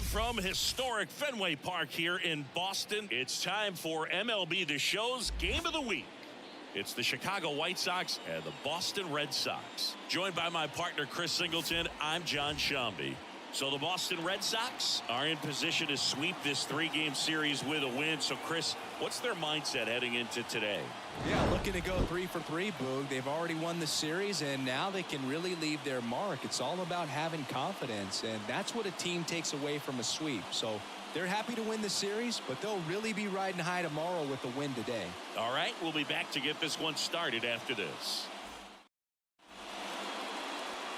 from historic Fenway Park here in Boston, it's time for MLB The Show's Game of the Week. It's the Chicago White Sox and the Boston Red Sox. Joined by my partner, Chris Singleton, I'm John Shambi. So the Boston Red Sox are in position to sweep this three-game series with a win. So, Chris, what's their mindset heading into today? Yeah, looking to go 3 for 3, Boog. They've already won the series, and now they can really leave their mark. It's all about having confidence, and that's what a team takes away from a sweep. So they're happy to win the series, but they'll really be riding high tomorrow with the win today. All right, we'll be back to get this one started after this.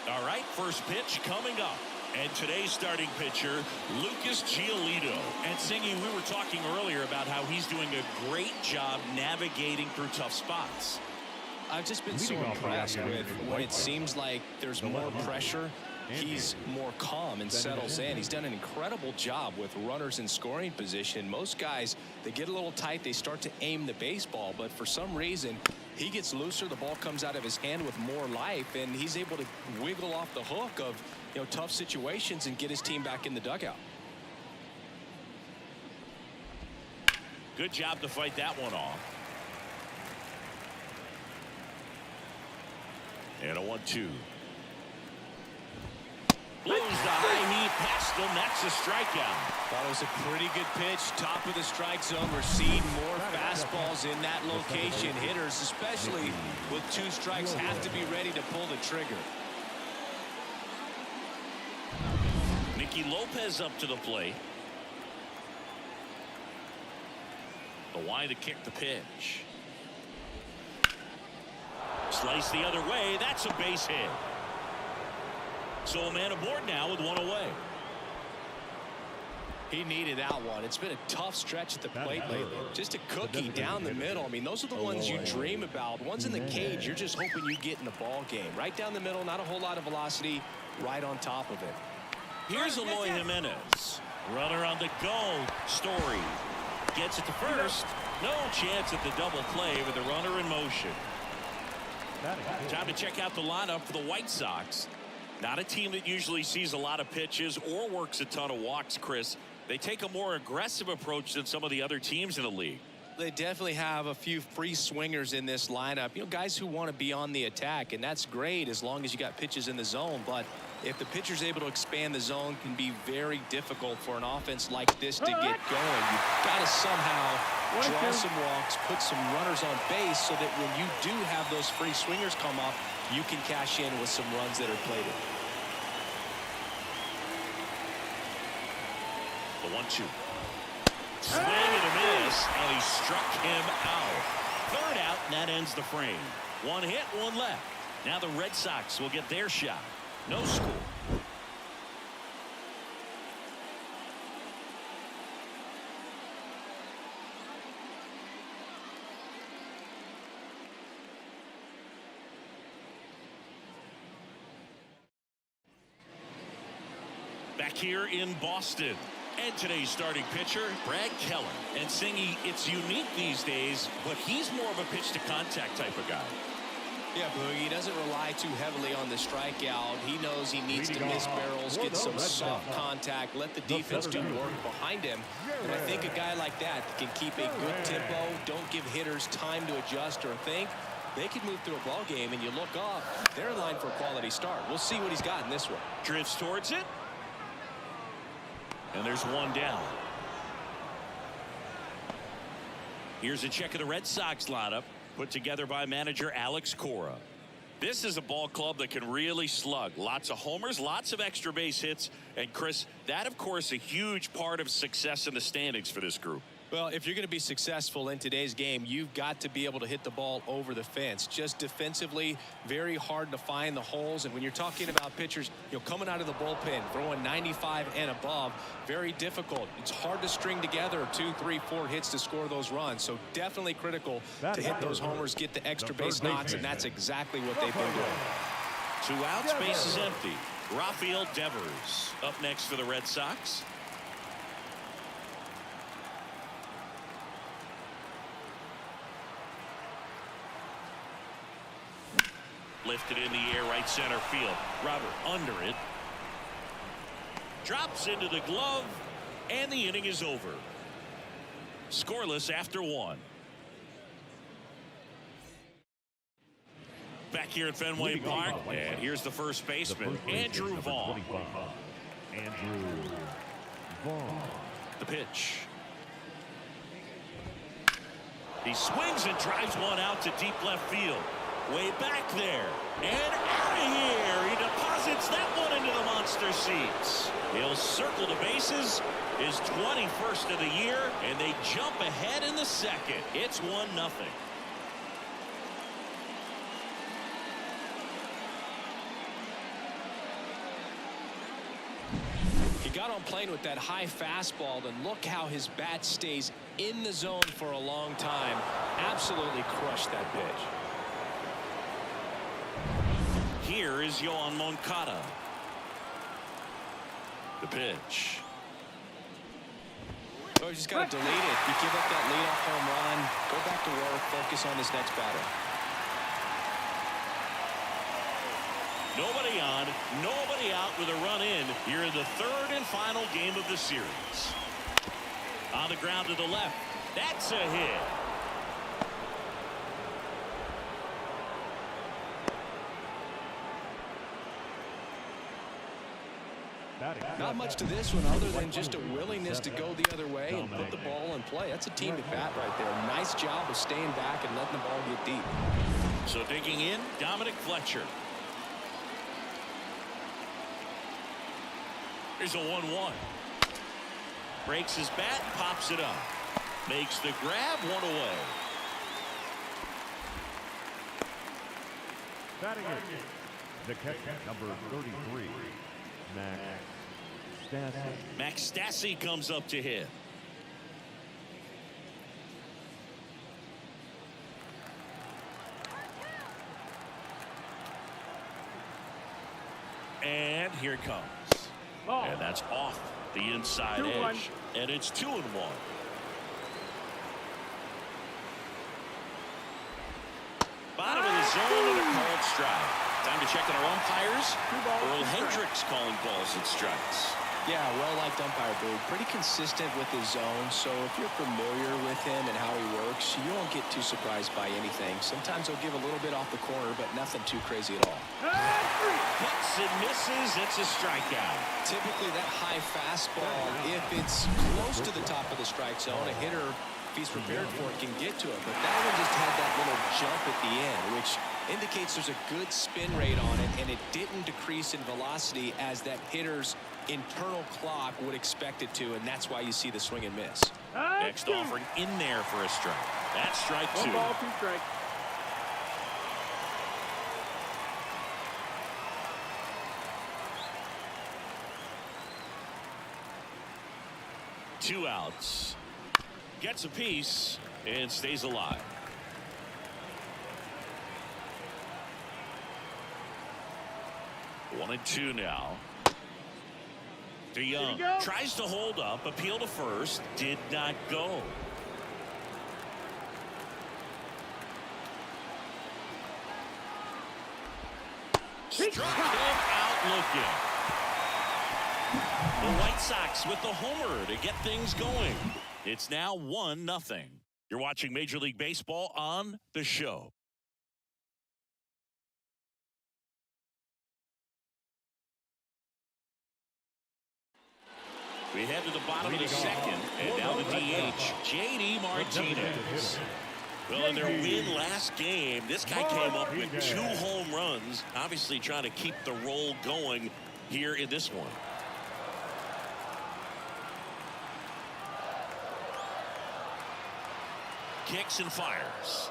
All right, first pitch coming up. And today's starting pitcher, Lucas Giolito. And Singy, we were talking earlier about how he's doing a great job navigating through tough spots. I've just been so impressed with when it seems like there's more pressure. He's more calm and settles in. He's done an incredible job with runners in scoring position. Most guys, they get a little tight, they start to aim the baseball, but for some reason, he gets looser, the ball comes out of his hand with more life, and he's able to wiggle off the hook of tough situations and get his team back in the dugout. Good job to fight that one off. And a 1-2. Blows the high heat past him. That's a strikeout. That was a pretty good pitch. Top of the strike zone. We're seeing more fastballs in that location. Hitters, especially with 2 strikes, have to be ready to pull the trigger. Nicky Lopez up to the plate. The wide to kick the pitch. Slice the other way. That's a base hit. So a man aboard now with one away. He needed that one. It's been a tough stretch at the plate lately. Just a cookie down the middle. I mean, those are the ones you dream about. Ones in the cage, you're just hoping you get in the ball game. Right down the middle, not a whole lot of velocity, right on top of it. Here's Eloy Jimenez. Runner on the go. Story gets it to first. No chance at the double play with the runner in motion. Time to check out the lineup for the White Sox. Not a team that usually sees a lot of pitches or works a ton of walks, Chris. They take a more aggressive approach than some of the other teams in the league. They definitely have a few free swingers in this lineup. Guys who want to be on the attack, and that's great as long as you got pitches in the zone. But if the pitcher's able to expand the zone, can be very difficult for an offense like this to get going. You've got to somehow draw some walks, put some runners on base so that when you do have those free swingers come up, you can cash in with some runs that are plated. The 1-2. Swing and a miss, and he struck him out. Third out, and that ends the frame. One hit, one left. Now the Red Sox will get their shot. No score. Back here in Boston. And today's starting pitcher, Brad Keller. And Singy, it's unique these days, but he's more of a pitch-to-contact type of guy. Yeah, Boogie, he doesn't rely too heavily on the strikeout. He knows he needs to miss barrels, get some soft contact, let the defense do work behind him. And I think a guy like that can keep a good tempo, don't give hitters time to adjust or think. They can move through a ball game, and you look up, they're in line for a quality start. We'll see what he's got in this one. Drifts towards it. And there's one down. Here's a check of the Red Sox lineup put together by manager Alex Cora. This is a ball club that can really slug. Lots of homers, lots of extra base hits. And Chris, that of course a huge part of success in the standings for this group. Well, if you're going to be successful in today's game, you've got to be able to hit the ball over the fence. Just defensively, very hard to find the holes. And when you're talking about pitchers, coming out of the bullpen, throwing 95 and above, very difficult. It's hard to string together 2, 3, 4 hits to score those runs. So definitely critical to hit those homers, get the extra base knocks, and that's exactly what they've been doing. 2 outs, base is empty. Rafael Devers up next for the Red Sox. Lifted in the air, right center field. Robert under it. Drops into the glove, and the inning is over. Scoreless after 1. Back here at Fenway Park, and here's the first baseman, Andrew Vaughn. Andrew Vaughn. The pitch. He swings and drives one out to deep left field. Way back there. And out of here. He deposits that one into the monster seats. He'll circle the bases. His 21st of the year. And they jump ahead in the second. It's 1-0. He got on plane with that high fastball, and look how his bat stays in the zone for a long time. Absolutely crushed that pitch. Here is Yoan Moncada. The pitch. Oh, he's just got to delete it. You give up that leadoff home run, go back to work, focus on this next batter. Nobody on, nobody out with a run in here in the third and final game of the series. On the ground to the left. That's a hit. Not much to this one other than just a willingness to go the other way and put the ball in play. That's a team at bat right there. Nice job of staying back and letting the ball get deep. So digging in, Dominic Fletcher. Here's a 1-1. Breaks his bat, pops it up. Makes the grab, one away. Batting it, the catcher, number 33, Max Stassi. Max Stassi comes up to hit. And here it comes. And that's off the inside edge. And it's 2-1. Bottom of the zone and a called strike. Time to check on our umpires. Earl Hendricks calling balls and strikes. Yeah, well-liked umpire, Boo. Pretty consistent with his zone, so if you're familiar with him and how he works, you won't get too surprised by anything. Sometimes he'll give a little bit off the corner, but nothing too crazy at all. Hits and misses. It's a strikeout. Typically, that high fastball, if it's close to the top of the strike zone, a hitter, if he's prepared for it, can get to it. But that one just had that little jump at the end, which indicates there's a good spin rate on it, and it didn't decrease in velocity as that hitter's internal clock would expect it to, and that's why you see the swing and miss. Next offering in there for a strike. That's strike 2. 1 ball, 2 strikes. Two outs. Gets a piece and stays alive. One and two now. DeYoung tries to hold up, appeal to first, did not go. Struck him out looking. The White Sox with the homer to get things going. It's now 1-0. You're watching Major League Baseball on The Show. We head to the bottom of the second, and now the DH, J.D. Martinez. Well, in their win last game, this guy came up with 2 home runs, obviously trying to keep the roll going here in this one. Kicks and fires.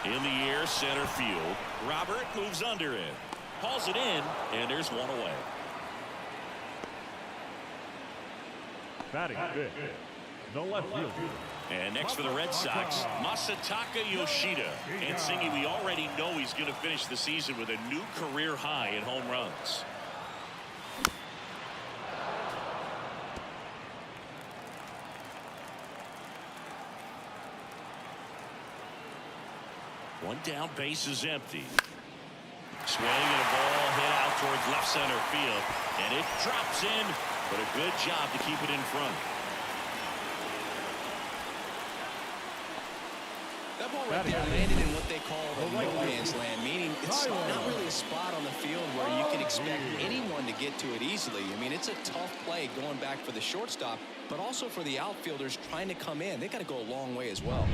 In the air, center field. Robert moves under it. Hauls it in, and there's one away. Batting fifth, the left fielder. And next for the Red Sox, Masataka Yoshida. And Singy, we already know he's going to finish the season with a new career high in home runs. One down, base is empty. Swing and a ball hit out towards left center field, and it drops in, but a good job to keep it in front. That ball right there landed in what they call the no man's land, meaning it's not really a spot on the field where you can expect anyone to get to it easily. I mean, it's a tough play going back for the shortstop, but also for the outfielders trying to come in. They got to go a long way as well.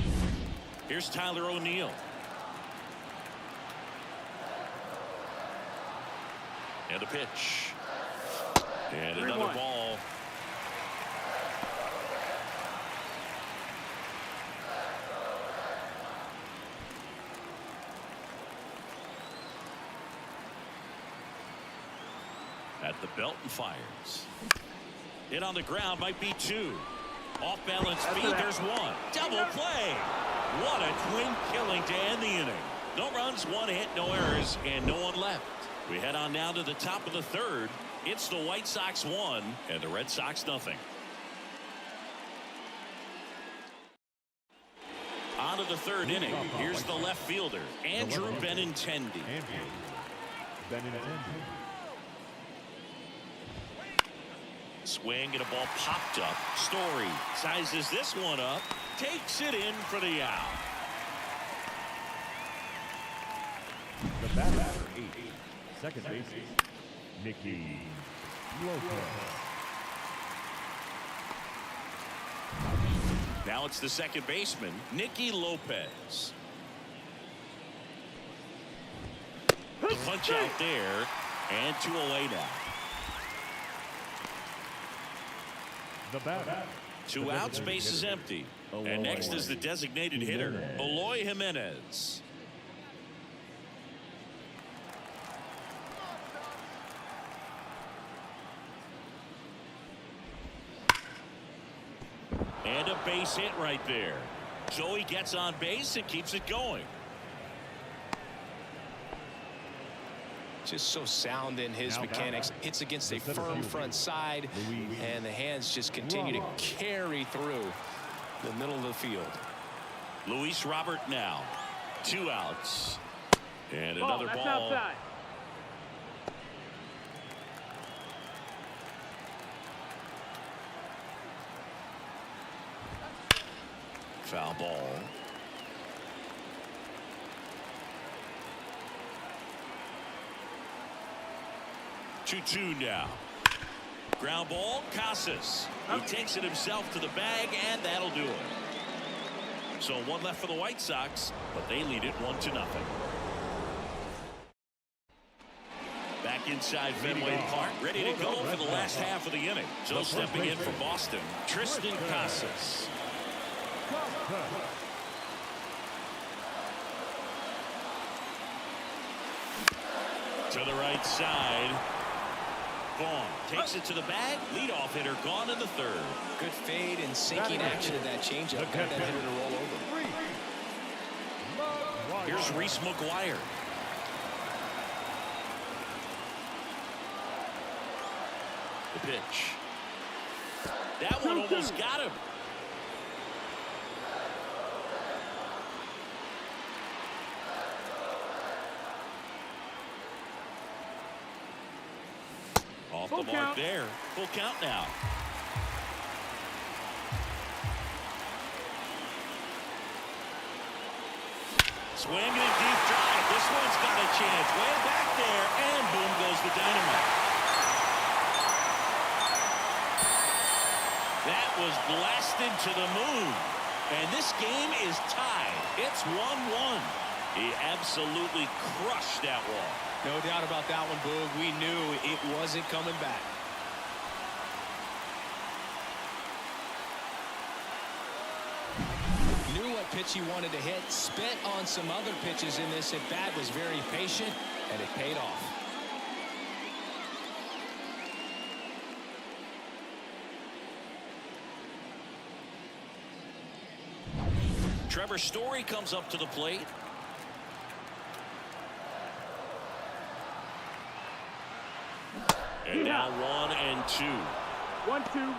Here's Tyler O'Neill. And a pitch. And another ball. At the belt and fires. Hit on the ground, might be two. Off balance feed, there's one. Double play. What a twin killing to end the inning. No runs, one hit, no errors, and no one left. We head on now to the top of the third. It's the White Sox 1 and the Red Sox nothing. On to the third inning. Here's the left fielder, Andrew Benintendi. Swing and a ball popped up. Story sizes this one up, takes it in for the out. The batter, 8. Second base, Nicky Lopez. Now it's the second baseman, Nicky Lopez. The punch out there, and 2 away now. The batter. 2 outs, base is empty. And next is the designated hitter, Eloy Jimenez. And a base hit right there. So he gets on base and keeps it going. Just so sound in his mechanics. Hits against a firm front side, and the hands just continue to carry through the middle of the field. Luis Robert now. 2 outs. And another ball. Outside. Foul ball. Two now. Ground ball, Casas. He takes it himself to the bag, and that'll do it. So 1 left for the White Sox, but they lead it 1-0. Back inside Fenway Park, ready to go for the last half of the inning. So stepping in for Boston, Tristan Casas. To the right side. Vaughn takes it to the bag. Leadoff hitter gone in the third. Good fade and sinking action of that changeup. Got that hitter to roll over. Here's Reese McGuire. The pitch. That one almost got him. Off the mark there. Full count now. Swing and a deep drive. This one's got a chance. Way back there, and boom goes the dynamite. That was blasted to the moon. And this game is tied. It's 1-1. He absolutely crushed that wall. No doubt about that one, Boog. We knew it wasn't coming back. Knew what pitch he wanted to hit. Spent on some other pitches in this at bat. Was very patient, and it paid off. Trevor Story comes up to the plate. And now 1-2. 1-2.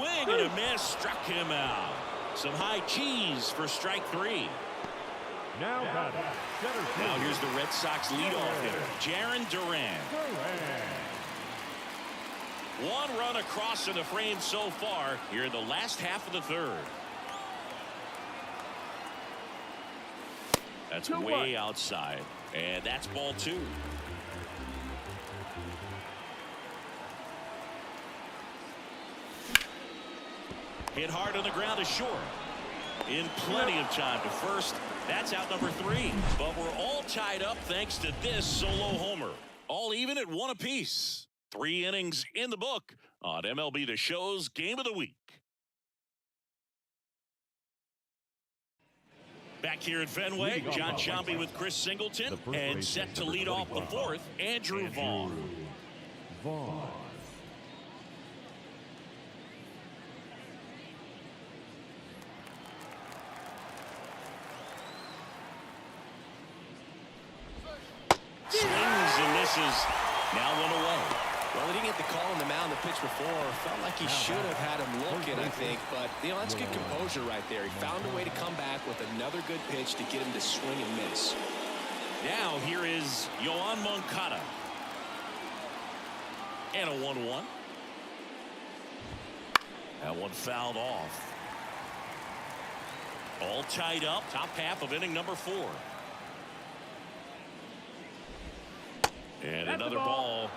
swing and a miss. Struck him out. Some high cheese for strike 3. Now here's the Red Sox leadoff hitter, Jarren Duran. One run across in the frame so far here in the last half of the third. That's way outside, and that's ball 2. Hit hard on the ground to short. In plenty of time to first. That's out number 3. But we're all tied up thanks to this solo homer. All even at 1 apiece. 3 innings in the book on MLB The Show's Game of the Week. Back here at Fenway, John Sciambi with Chris Singleton, and set to lead off the 4th, Andrew Vaughn. Swings and misses. Now 1 away. Well, he didn't get the call on the mound the pitch before. Felt like he should have had him looking, I think. But, that's good composure right there. He found a way to come back with another good pitch to get him to swing and miss. Now here is Yoan Moncada. And a 1-1. That one fouled off. All tied up. Top half of inning number 4. And another ball.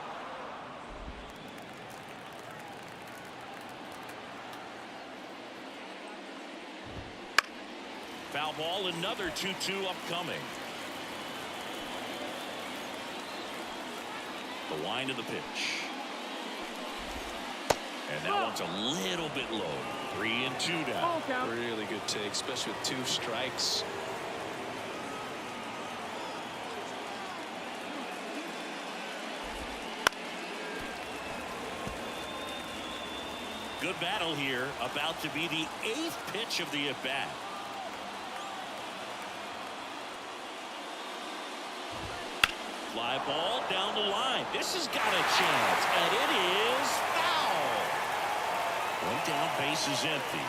Foul ball, another 2-2 upcoming. The wind of the pitch. And that one's a little bit low. 3-2 now. Really good take, especially with 2 strikes. Good battle here. About to be the 8th pitch of the at-bat. Fly ball down the line. This has got a chance, and it is foul. 1 down, base is empty.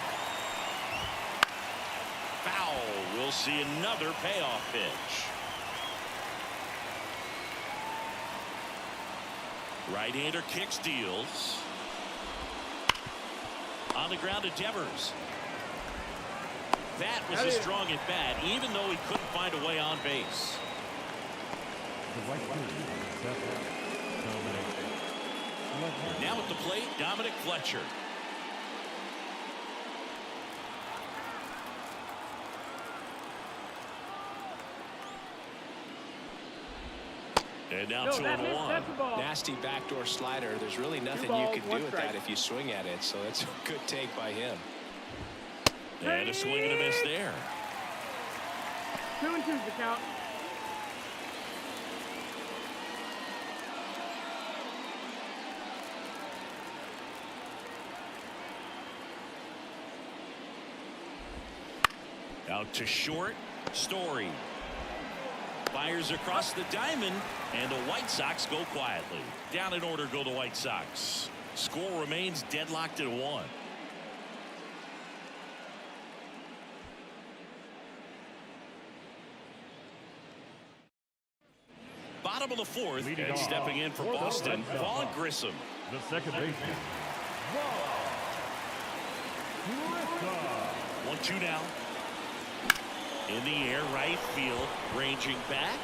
Foul. We'll see another payoff pitch. Right-hander kicks, deals. On the ground to Devers. That was a strong at bat, even though he couldn't find a way on base. Now at the plate, Dominic Fletcher. And now 2-1. Nasty backdoor slider. There's really nothing you can do with that if you swing at it. So that's a good take by him. And a swing and a miss there. 2-2's the count. Out to short, Story. Fires across the diamond, and the White Sox go quietly. Down in order go the White Sox. Score remains deadlocked at 1. Bottom of the 4th, and stepping in for Boston, Vaughn Grissom. The second baseman, 1-2 now. In the air, right field, ranging back.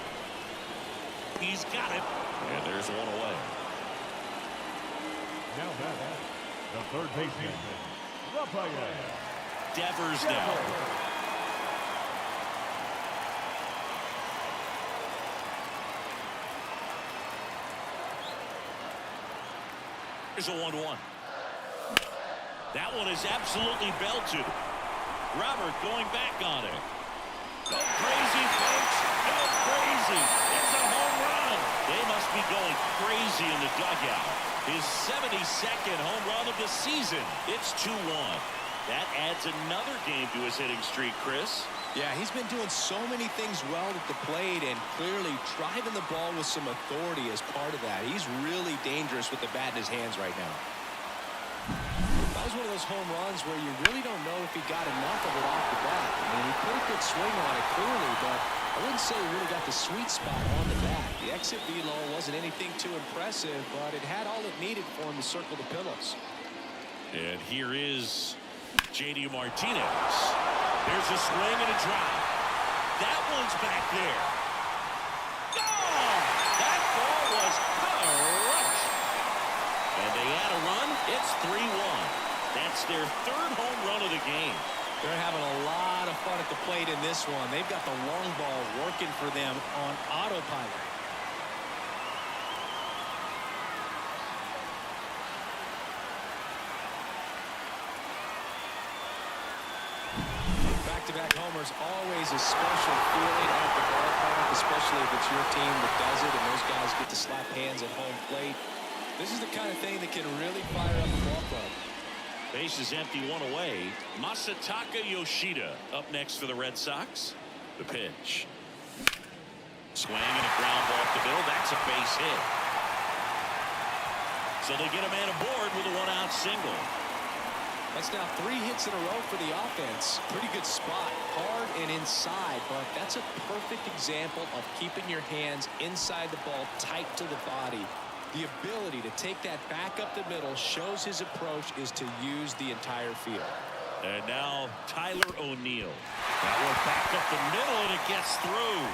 He's got it, and there's 1 away. Now the third baseman, Devers now. Here's a 1-1. That one is absolutely belted. Robert going back on it. Go crazy, folks. Go crazy. It's a home run. They must be going crazy in the dugout. His 72nd home run of the season. It's 2-1. That adds another game to his hitting streak, Chris. Yeah, he's been doing so many things well at the plate and clearly driving the ball with some authority as part of that. He's really dangerous with the bat in his hands right now. That was one of those home runs where you really don't know if he got enough of it off the bat. I mean, he put a good swing on it clearly, but I wouldn't say he really got the sweet spot on the bat. The exit velo wasn't anything too impressive, but it had all it needed for him to circle the pillows. And here is J.D. Martinez. There's a swing and a drive. That one's back there. Oh, that ball was crushed. And they add a run. It's 3-1. That's their third home run of the game. They're having a lot of fun at the plate in this one. They've got the long ball working for them on autopilot. Back-to-back homers, always a special feeling at the ballpark, especially if it's your team that does it and those guys get to slap hands at home plate. This is the kind of thing that can really fire up the ball club. Base is empty, one away. Masataka Yoshida up next for the Red Sox. The pitch. Swing and a ground ball up the middle. That's a base hit. So they get a man aboard with a one-out single. That's now 3 hits in a row for the offense. Pretty good spot, hard and inside, but that's a perfect example of keeping your hands inside the ball, tight to the body. The ability to take that back up the middle shows his approach is to use the entire field. And now Tyler O'Neill. That one back up the middle, and it gets through.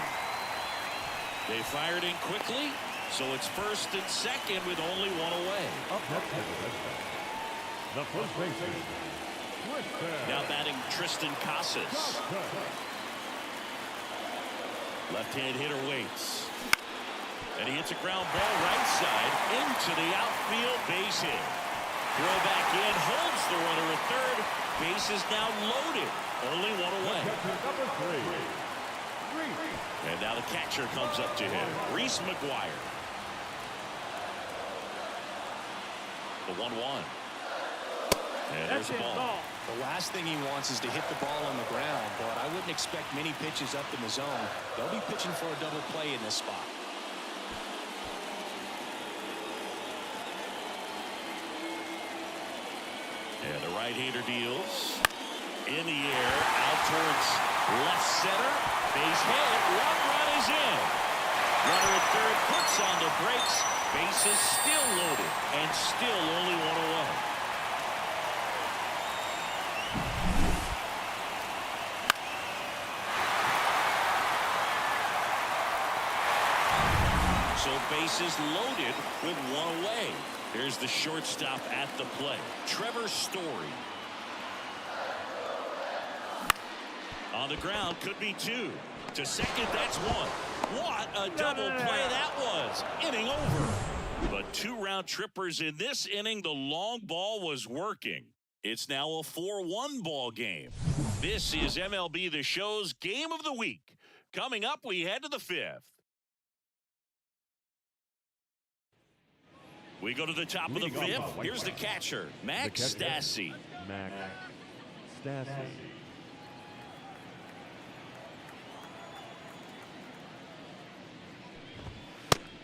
They fired in quickly, so it's first and second with only one away. Up next, the first baseman. Now batting Tristan Casas. Left-hand hitter waits. And he hits a ground ball right side into the outfield base hit. Throw back in, holds the runner at third. Base is now loaded. Only one away. Number 3. And now the catcher comes up to him. Reese McGuire. The 1-1. And there's the ball. The last thing he wants is to hit the ball on the ground, but I wouldn't expect many pitches up in the zone. They'll be pitching for a double play in this spot. And the right-hander deals. In the air, out towards left center. Base hit. One run is in. Runner at third puts on the brakes. Base is still loaded and still only one away. So bases loaded with one away. Here's the shortstop at the plate, Trevor Story. On the ground, could be 2. To second, that's 1. What a double play that was. Inning over. But 2 round trippers in this inning. The long ball was working. It's now a 4-1 ball game. This is MLB The Show's Game of the Week. Coming up, we head to the 5th. We go to the top of the 5th. Here's the catcher, Max Stassi. Max Stassi.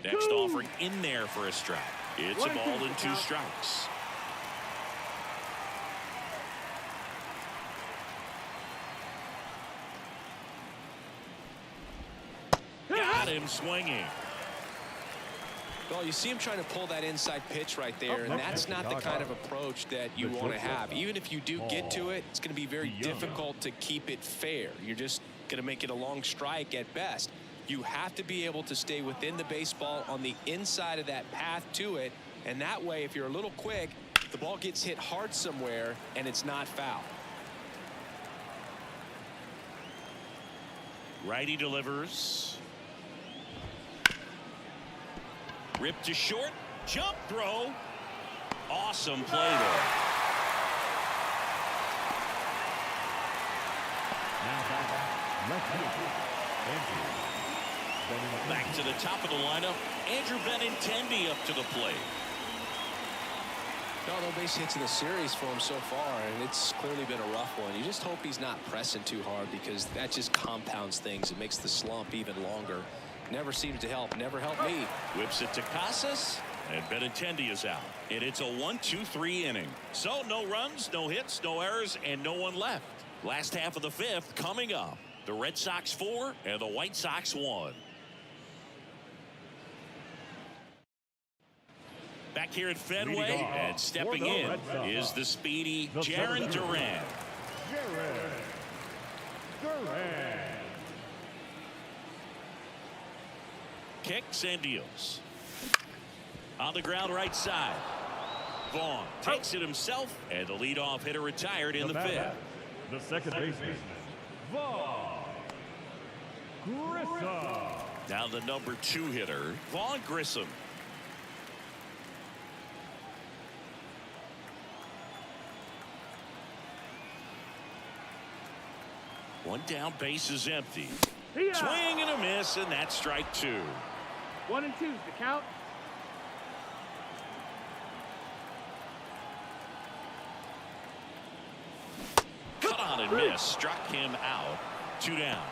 Next offering in there for a strike. It's a ball and 2 strikes. Got him swinging. Well, you see him trying to pull that inside pitch right there, and that's not the kind of approach that you want to have. Even if you do get to it, it's going to be very difficult to keep it fair. You're just going to make it a long strike at best. You have to be able to stay within the baseball on the inside of that path to it, and that way, if you're a little quick, the ball gets hit hard somewhere, and it's not foul. Righty delivers. Rip to short. Jump throw. Awesome play there. Now back to the top of the lineup. Andrew Benintendi up to the plate. No base hits in the series for him so far, and it's clearly been a rough one. You just hope he's not pressing too hard, because that just compounds things. It makes the slump even longer. Never seems to help. Never helped me. Whips it to Casas, And Benintendi is out. And it's a 1-2-3 inning. So no runs, no hits, no errors, and no one left. Last half of the fifth coming up. The Red Sox 4 and the White Sox 1. Back here at Fenway, and stepping in is the speedy Jarren Duran. Kicks and deals. On the ground right side. Vaughn takes it himself, and the leadoff hitter retired in the fifth. The second baseman, Vaughn Grissom. Now the number 2 hitter, Vaughn Grissom. One down, base is empty. Swing and a miss, and that's strike 2. 1 and 2's the count. Cut on and miss, struck him out. 2 down.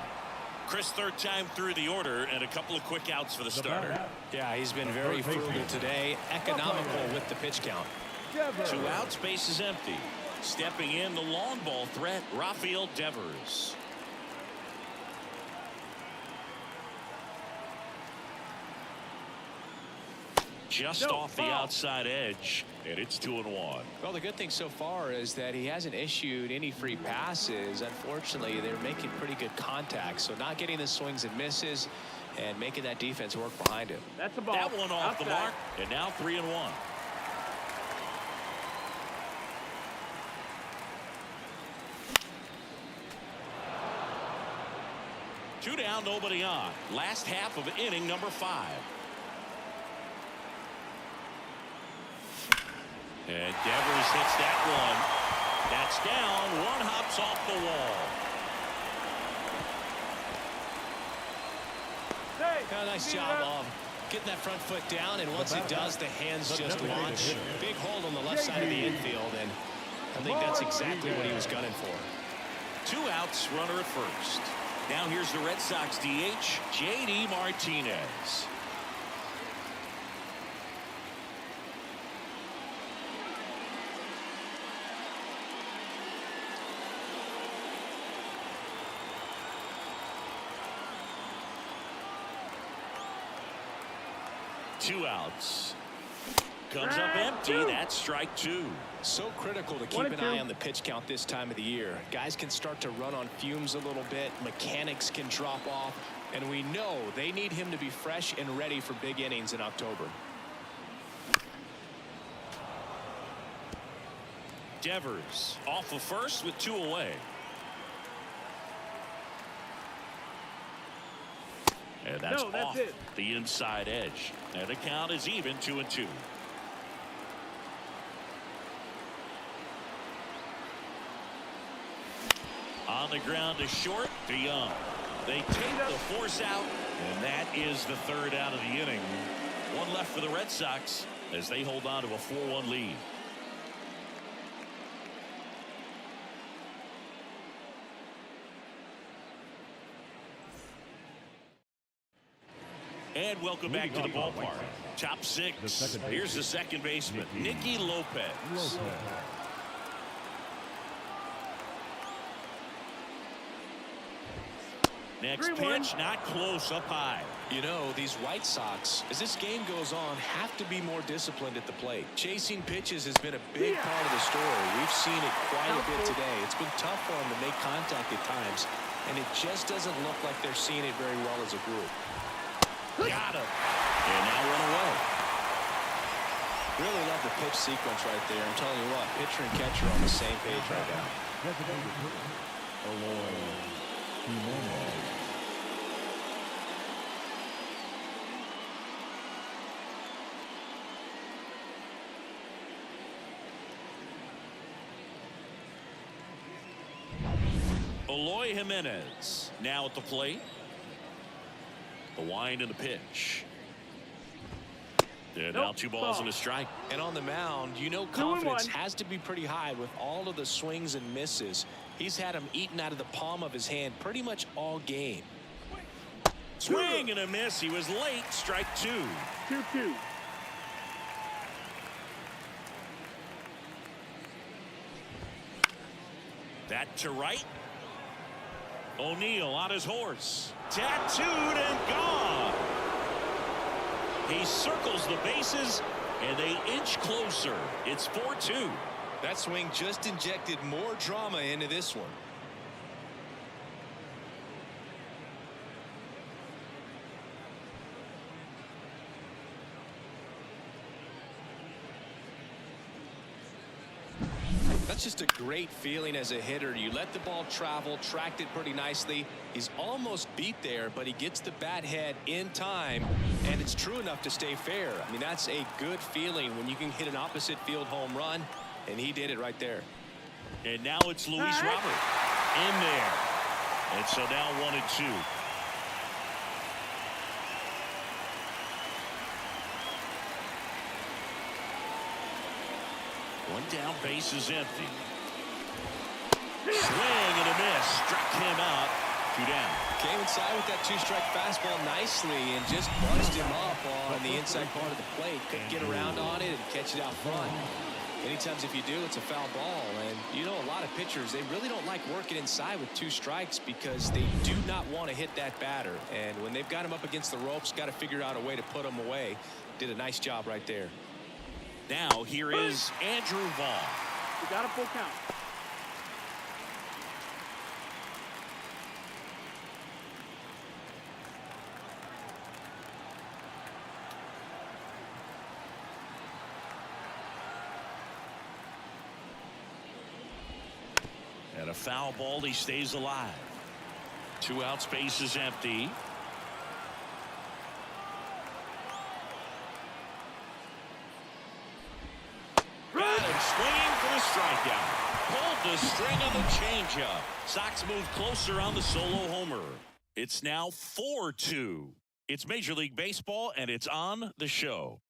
Chris, third time through the order, and a couple of quick outs for the starter. Yeah, he's been very frugal today, economical with the pitch count. 2 outs, base is empty. Stepping in, the long ball threat, Rafael Devers. Just off the outside edge, and it's 2-1. Well, the good thing so far is that he hasn't issued any free passes. Unfortunately, they're making pretty good contact, so not getting the swings and misses and making that defense work behind him. That's a ball. That one off the mark, and now 3-1. Two down, nobody on. Last half of inning number 5. And Devers hits that one. That's down. One hops off the wall. A nice job of getting that front foot down, and once it does, the hands just launch. Big hold on the left side of the infield, and I think that's exactly what he was gunning for. 2 outs, runner at first. Now here's the Red Sox DH, J.D. Martinez. Two outs. Comes up empty. That's strike 2. So critical to keep an eye on the pitch count this time of the year. Guys can start to run on fumes a little bit. Mechanics can drop off. And we know they need him to be fresh and ready for big innings in October. Devers off of first with 2 away. And that's off the inside edge. And the count is even 2-2. On the ground to short, to Young. They take the force out, and that is the 3rd out of the inning. 1 left for the Red Sox as they hold on to a 4-1 lead. And welcome back to the ballpark. Top 6. Here's the second baseman, Nicky Lopez. Next pitch, not close, up high. You know, these White Sox, as this game goes on, have to be more disciplined at the plate. Chasing pitches has been a big part of the story. We've seen it quite a bit today. It's been tough for them to make contact at times, and it just doesn't look like they're seeing it very well as a group. Got him. And now run away. Really love the pitch sequence right there. I'm telling you what, pitcher and catcher are on the same page right now. Eloy Jimenez now at the plate. The wind and the pitch. And now 2 balls and a strike. And on the mound, you know, confidence has to be pretty high with all of the swings and misses. He's had them eaten out of the palm of his hand pretty much all game. Swing and a miss. He was late. Strike 2. 2-2. That to right. O'Neill on his horse. Tattooed and gone. He circles the bases, and they inch closer. It's 4-2. That swing just injected more drama into this one. That's just a great feeling as a hitter. You let the ball travel, tracked it pretty nicely. He's almost beat there, but he gets the bat head in time, and it's true enough to stay fair. I mean, that's a good feeling when you can hit an opposite field home run, and he did it right there. And now it's Luis Robert in there. And so now 1-2. One down, base is empty. Swing and a miss. Struck him out. 2 down. Came inside with that 2-strike fastball nicely and just bunched him up on the inside part of the plate. Couldn't get around on it and catch it out front. Many times if you do, it's a foul ball. And you know, a lot of pitchers, they really don't like working inside with 2 strikes because they do not want to hit that batter. And when they've got him up against the ropes, got to figure out a way to put him away. Did a nice job right there. Now here is Andrew Vaughn. You got a full count. And a foul ball, he stays alive. 2 outs, base is empty. Swinging for the strikeout. Pulled the string on the changeup. Sox move closer on the solo homer. It's now 4-2. It's Major League Baseball, and it's on the show.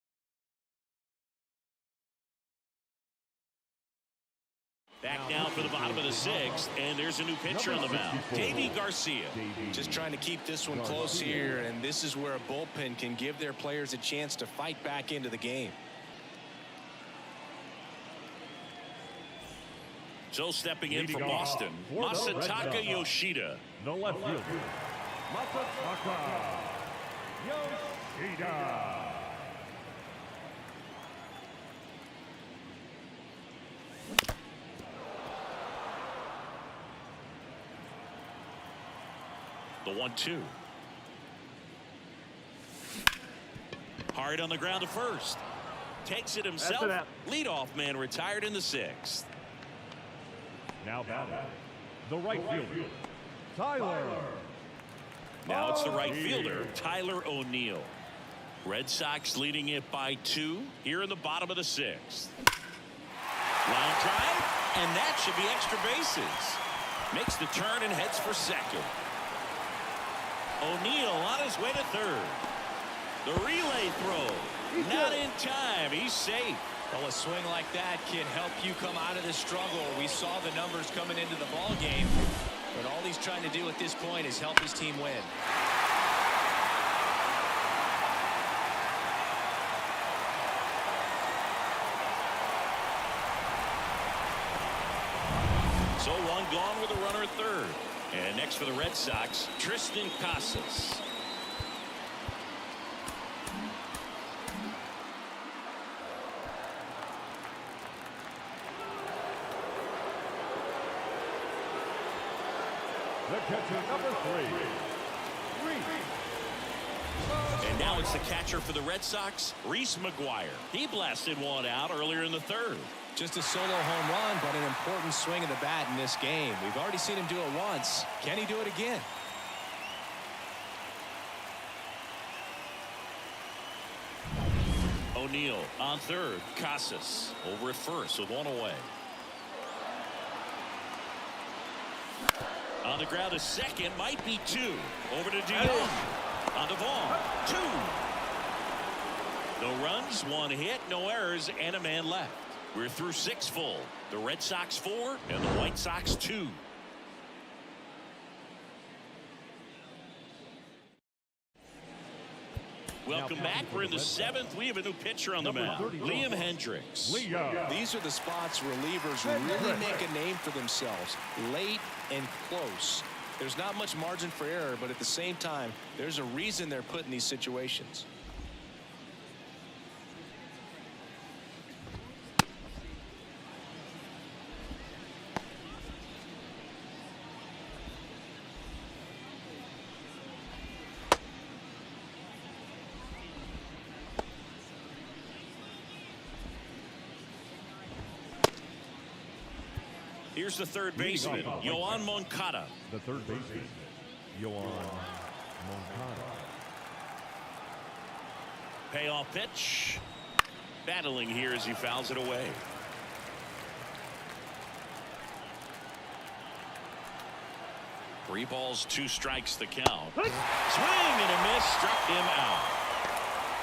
Back now for the bottom of the 6th, and there's a new pitcher on the mound, Davy Garcia. Just trying to keep this one close here, and this is where a bullpen can give their players a chance to fight back into the game. So stepping in from Boston, Masataka Yoshida. The left fielder, Masataka Yoshida. The 1-2. Hard on the ground to first. Takes it himself. Leadoff man retired in the 6th. Now batting, the right fielder, Tyler. Now it's the right fielder, Tyler O'Neill. Red Sox leading it by 2 here in the bottom of the 6th. Line drive, and that should be extra bases. Makes the turn and heads for second. O'Neill on his way to third. The relay throw, not in time. He's safe. Well, a swing like that can help you come out of the struggle. We saw the numbers coming into the ball game, but all he's trying to do at this point is help his team win. So 1 gone with a runner at third. And next for the Red Sox, Tristan Casas. The catcher, number 3. And now it's the catcher for the Red Sox, Reese McGuire. He blasted one out earlier in the 3rd. Just a solo home run, but an important swing of the bat in this game. We've already seen him do it once. Can he do it again? O'Neill on third. Casas over at first with 1 away. On the ground, a second, might be 2. Over to DeYoung. On to Vaughn. 2. No runs, 1 hit, no errors, and a man left. We're through 6 full. The Red Sox 4 and the White Sox 2. Welcome back. We're in the 7th. We have a new pitcher on the mound, Liam Hendricks. These are the spots relievers really make a name for themselves, late and close. There's not much margin for error, but at the same time, there's a reason they're put in these situations. Here's the third baseman, Yoan Moncada. The third baseman, Yoan Moncada. Payoff pitch. Battling here as he fouls it away. 3 balls, 2 strikes the count. Swing and a miss, struck him out.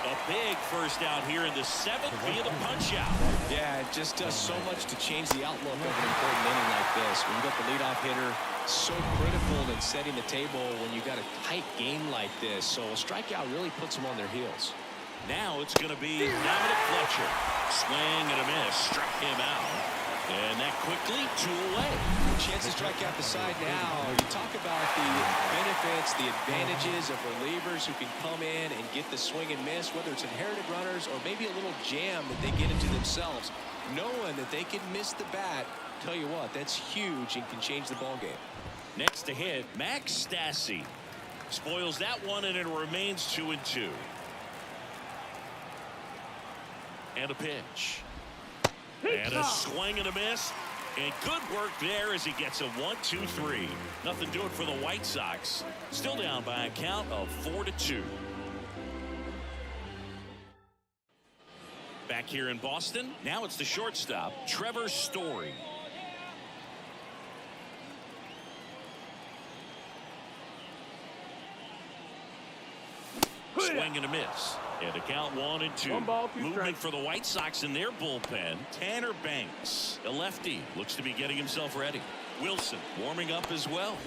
A big first out here in the 7th via the punch out. Yeah, it just does so much to change the outlook of an important inning like this. When you got the leadoff hitter, so critical in setting the table when you got a tight game like this. So a strikeout really puts them on their heels. Now it's going to be Dominic Fletcher. Swing and a miss, struck him out. And that quickly, 2 away. Chance to strike out the side now. You talk about the benefits, the advantages of relievers who can come in and get the swing and miss, whether it's inherited runners or maybe a little jam that they get into themselves. Knowing that they can miss the bat, tell you what, that's huge and can change the ball game. Next to hit, Max Stassi. Spoils that one, and it remains 2-2. And a pitch. And a swing and a miss. And good work there as he gets a 1-2-3. Nothing doing for the White Sox. Still down by a count of 4-2. Back here in Boston, now it's the shortstop, Trevor Story. Swing and a miss. And a count 1-2. 1 ball, 2 Movement strikes. for the White Sox in their bullpen. Tanner Banks, a lefty, looks to be getting himself ready. Wilson warming up as well.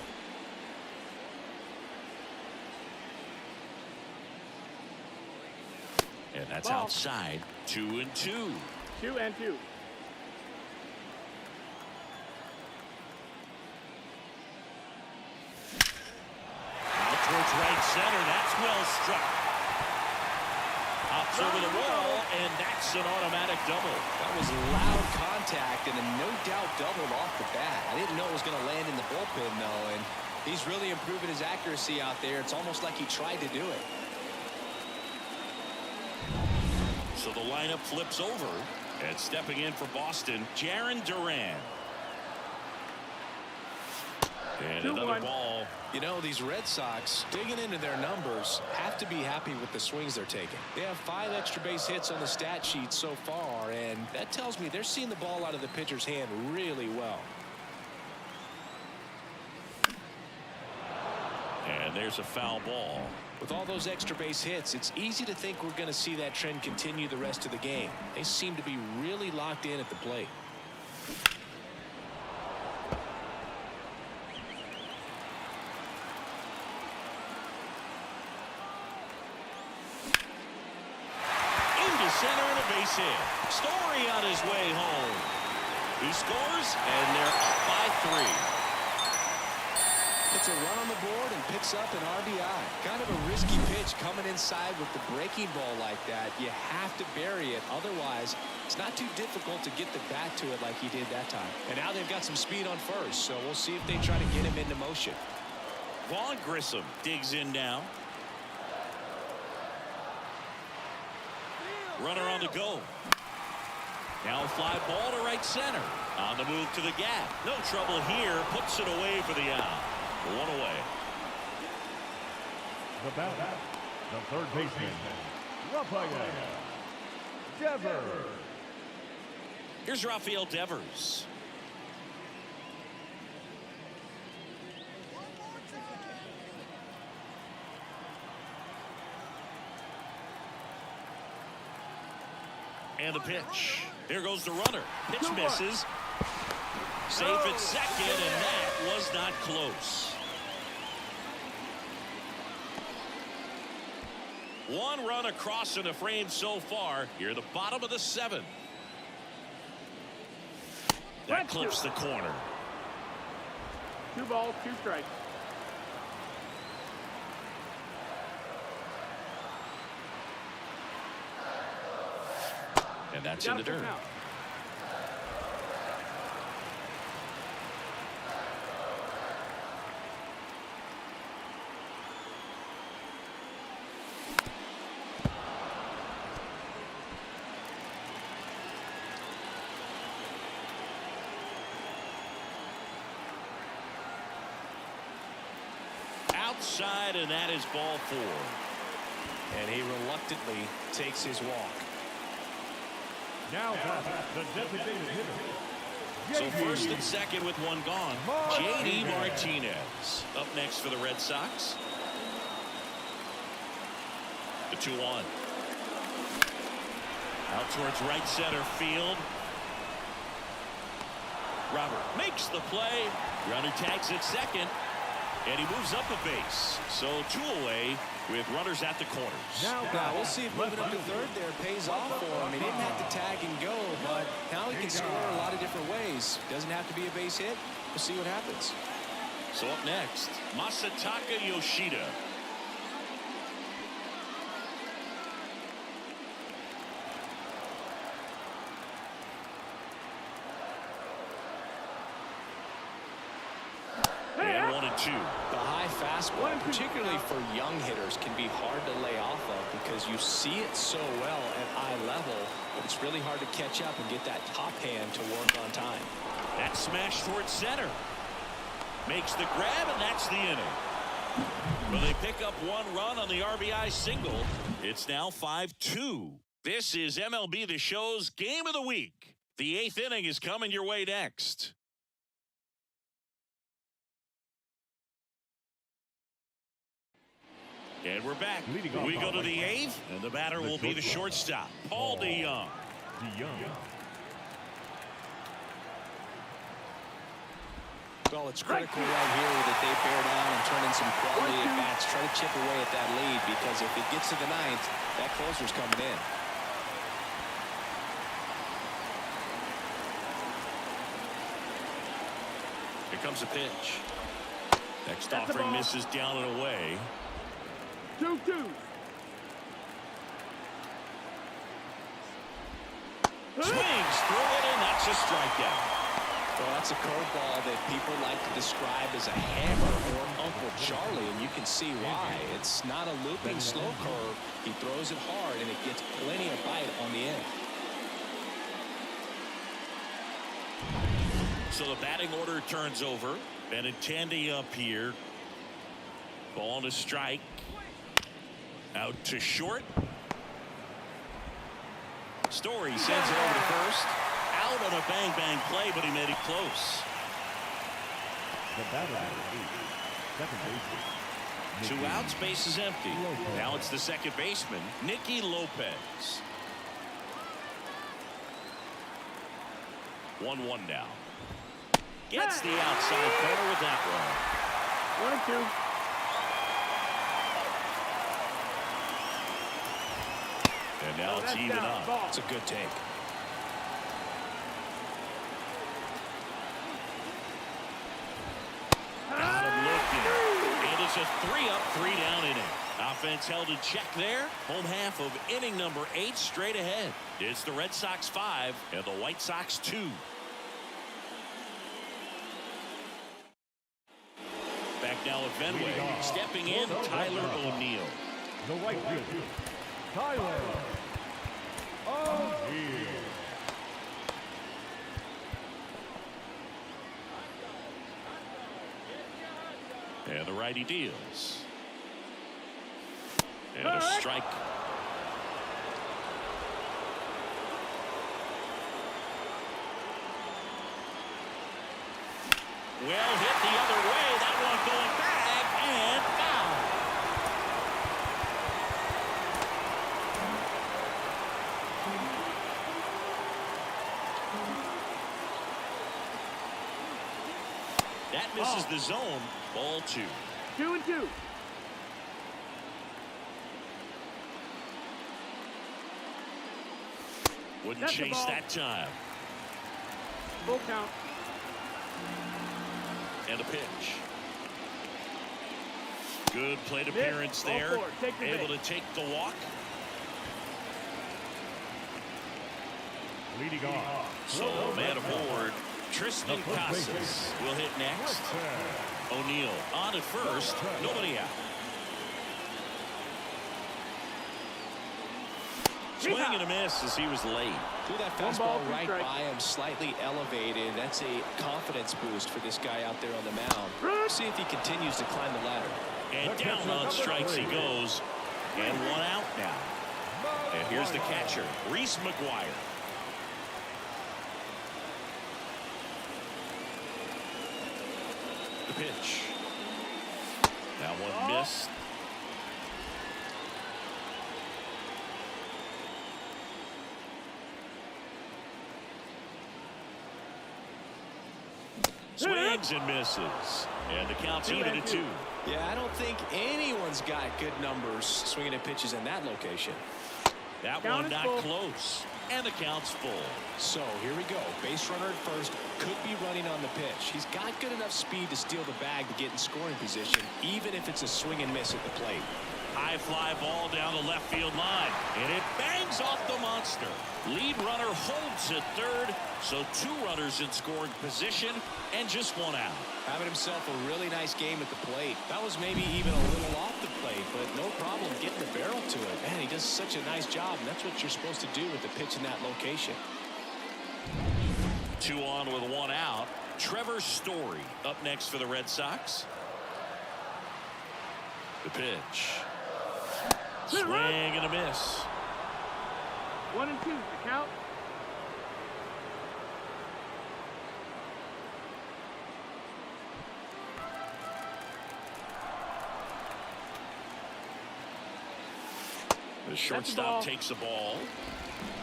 And that's Ball. outside. 2-2. 2-2. Out towards right center. That's well struck. Hops over the wall, and that's an automatic double. That was loud contact and a no doubt doubled off the bat. I didn't know it was going to land in the bullpen, though, and he's really improving his accuracy out there. It's almost like he tried to do it. So the lineup flips over, and stepping in for Boston, Jarren Duran. And another ball. You know, these Red Sox, digging into their numbers, have to be happy with the swings they're taking. They have 5 extra base hits on the stat sheet so far, and that tells me they're seeing the ball out of the pitcher's hand really well. And there's a foul ball. With all those extra base hits, it's easy to think we're going to see that trend continue the rest of the game. They seem to be really locked in at the plate. Center and a base hit. Story on his way home. He scores, and they're up by 3. It's a run on the board and picks up an RBI. Kind of a risky pitch coming inside with the breaking ball like that. You have to bury it. Otherwise, it's not too difficult to get the bat to it like he did that time. And now they've got some speed on first, so we'll see if they try to get him into motion. Vaughn Grissom digs in now. Runner on the go. Now a fly ball to right center. On the move to the gap. No trouble here. Puts it away for the out. 1 away. The batter, the third baseman, Rafael Devers. Here's Rafael Devers. And the pitch. There goes the runner. Pitch misses. Safe at second, and that was not close. One run across in the frame so far. Here, the bottom of the 7th. That clips the corner. 2 balls, 2 strikes. And that's in the dirt. Outside, and that is ball 4. And he reluctantly takes his walk. Now the designated hitter. So first and second with one gone. J.D. Martinez up next for the Red Sox. The 2-1. Out towards right center field. Robert makes the play. Runner tags at second. And he moves up a base. So 2 away with runners at the corners. Now we'll see if moving up to third there pays off for him. He didn't have to tag and go, but now he can score a lot of different ways. Doesn't have to be a base hit. We'll see what happens. So up next, Masataka Yoshida. And 1-2. The high fastball, particularly for young hitters, can be hard to lay off of because you see it so well at eye level, but it's really hard to catch up and get that top hand to work on time. That smash towards center. Makes the grab, and that's the inning. Well, they pick up 1 run on the RBI single. It's now 5-2. This is MLB The Show's Game of the Week. The 8th inning is coming your way next. And we're back. We go to the 8th, and the batter will be the shortstop, Paul DeYoung. Well, it's critical right here that they bear down and turn in some quality at bats, try to chip away at that lead, because if it gets to the 9th, that closer's coming in. Here comes a pitch. Next offering misses down and away. 2-2. Swings through it, and that's a strikeout. Well, that's a curveball that people like to describe as a hammer or Uncle Charlie, and you can see why. It's not a looping slow curve. He throws it hard, and it gets plenty of bite on the end. So the batting order turns over. Benintendi up here. Ball to strike. Out to short. Story sends it over to first. Out on a bang-bang play, but he made it close. The batter second baseman. 2 outs, base is empty. Now it's the second baseman, Nicky Lopez. 1-1 now. Gets the outside corner with that one. 1-2. And now it's even up. It's a good take. Got him looking. And it's a 3-up, 3-down inning. Offense held in check there. Home half of inning number 8 straight ahead. It's the Red Sox 5 and the White Sox 2. Back now at Fenway. Stepping in, Tyler O'Neill. The right fielder, Tyler O'Neill. And the righty deals. And a strike. Well hit the other way. That one going back and foul. That misses the zone. Ball 2. 2-2. Wouldn't That's the chase ball. that time. Full count. And a pitch. Good plate Miss. appearance Ball there. four. Take the Able bait. to take the walk. Leading off. So man aboard. Tristan Casas will hit next. O'Neill on at first. Nobody out. Swing and a miss as he was late. Threw that One fastball ball, two right strikes. by him, slightly elevated. That's a confidence boost for this guy out there on the mound. See if he continues to climb the ladder. And down on strikes he goes. And one out now. And here's the catcher, Reese McGuire. The pitch. That one missed. Swings and misses. And the count's even at 2. Yeah, I don't think anyone's got good numbers swinging at pitches in that location. That Count one is not full. close. And the count's full. So here we go. Base runner at first, could be running on the pitch. He's got good enough speed to steal the bag to get in scoring position, even if it's a swing and miss at the plate. High fly ball down the left field line. And it bangs off the monster. Lead runner holds at third. So 2 runners in scoring position and just 1 out. Having himself a really nice game at the plate. That was maybe even a little off the plate, but no problem getting the barrel to it. Man, he does such a nice job, and that's what you're supposed to do with the pitch in that location. 2 on with 1 out. Trevor Story up next for the Red Sox. The pitch. Swing and a miss. 1 and 2. The count. The shortstop takes the ball.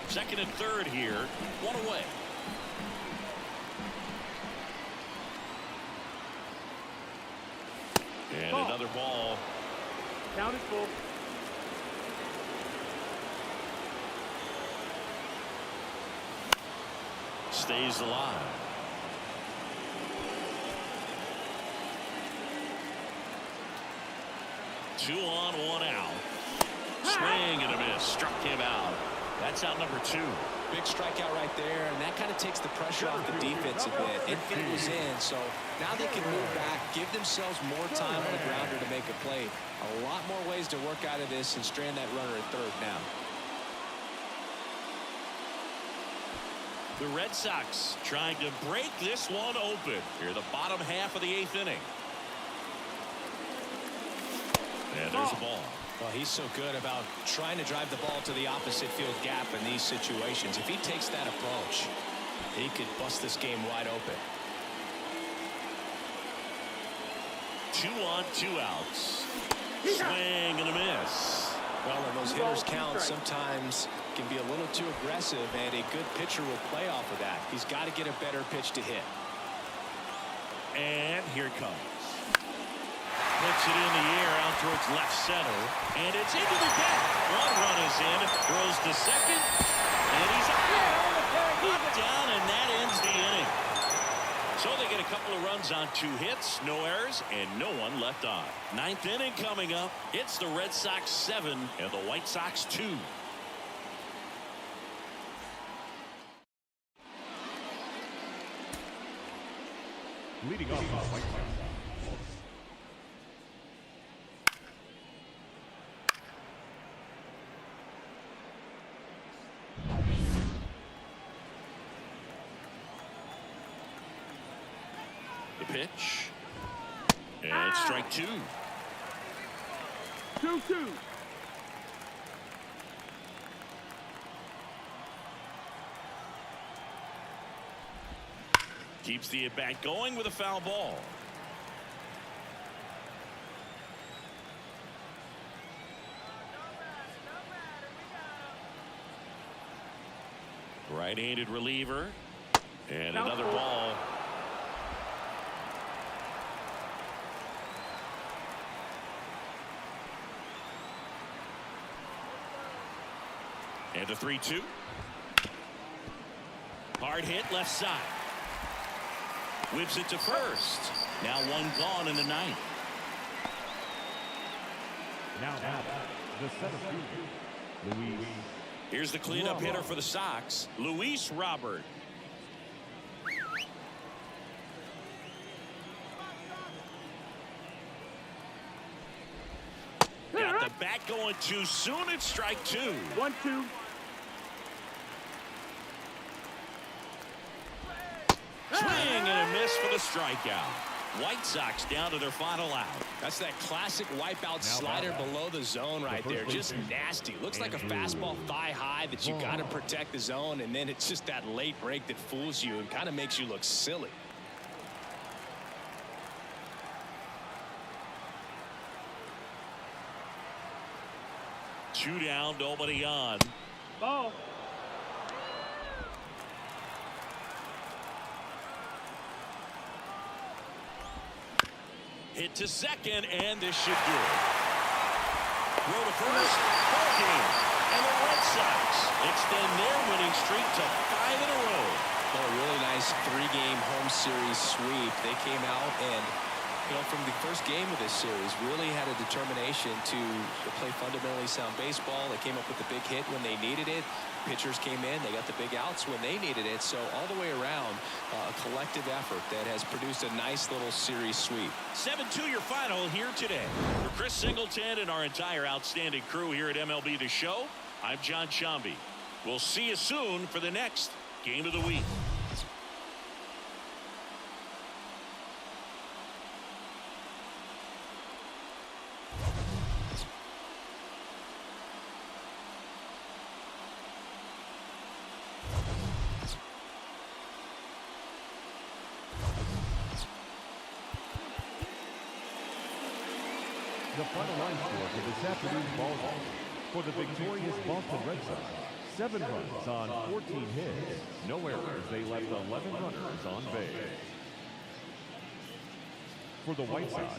Second and third here. 1 away. And Ball. another ball. Count is full. Stays alive. Two on, 1 out. Swing and a miss. Struck him out. That's out number 2. Big strikeout right there, and that kind of takes the pressure off the defense a bit. Infield was in, so now they can move back, give themselves more time on the grounder to make a play. A lot more ways to work out of this and strand that runner at third now. The Red Sox trying to break this one open. Here, the bottom half of the 8th inning. And there's a ball. Well, he's so good about trying to drive the ball to the opposite field gap in these situations. If he takes that approach, he could bust this game wide open. 2 on, 2 outs. Swing and a miss. Well, and those hitters count sometimes can be a little too aggressive, and a good pitcher will play off of that. He's got to get a better pitch to hit. And here it comes. Puts it in the air out towards left center. And it's into the deck. 1 run is in. Throws to second. And he's up there. Up, down, and that ends the inning. So they get a couple of runs on 2 hits, no errors, and no one left on. 9th inning coming up. It's the Red Sox 7 and the White Sox 2. Leading off the White Sox. The pitch. And strike 2. 2-2. Keeps the at-bat going with a foul ball. Right-handed reliever. And another ball. And the 3-2. Hard hit left side. Whips it to first. Now one gone in the ninth. Now the center fielder, Luis. Here's the cleanup hitter for the Sox, Luis Robert. Got the bat going too soon. It's strike two. 1-2. Swing and a miss for the strikeout. White Sox down to their final out. That's that classic wipeout slider below the zone right there. Just nasty. Looks like a fastball thigh high that you got to protect the zone, and then it's just that late break that fools you and kind of makes you look silly. Two down, nobody on. Ball. Hit to second, and this should do it. Throw to first, ball game. And the Red Sox extend their winning streak to 5 in a row. Well, a really nice 3-game home series sweep. They came out and, from the first game of this series, really had a determination to play fundamentally sound baseball. They came up with the big hit when they needed it. Pitchers came in, they got the big outs when they needed it. So all the way around, a collective effort that has produced a nice little series sweep. 7-2 your final here today. For Chris Singleton and our entire outstanding crew here at MLB The Show, I'm John Chambi. We'll see you soon for the next game of the week. The final line score for this afternoon's ball game. For the victorious Boston Red Sox, 7 runs on 14 hits. No errors. They left 11 runners on base. For the White Sox,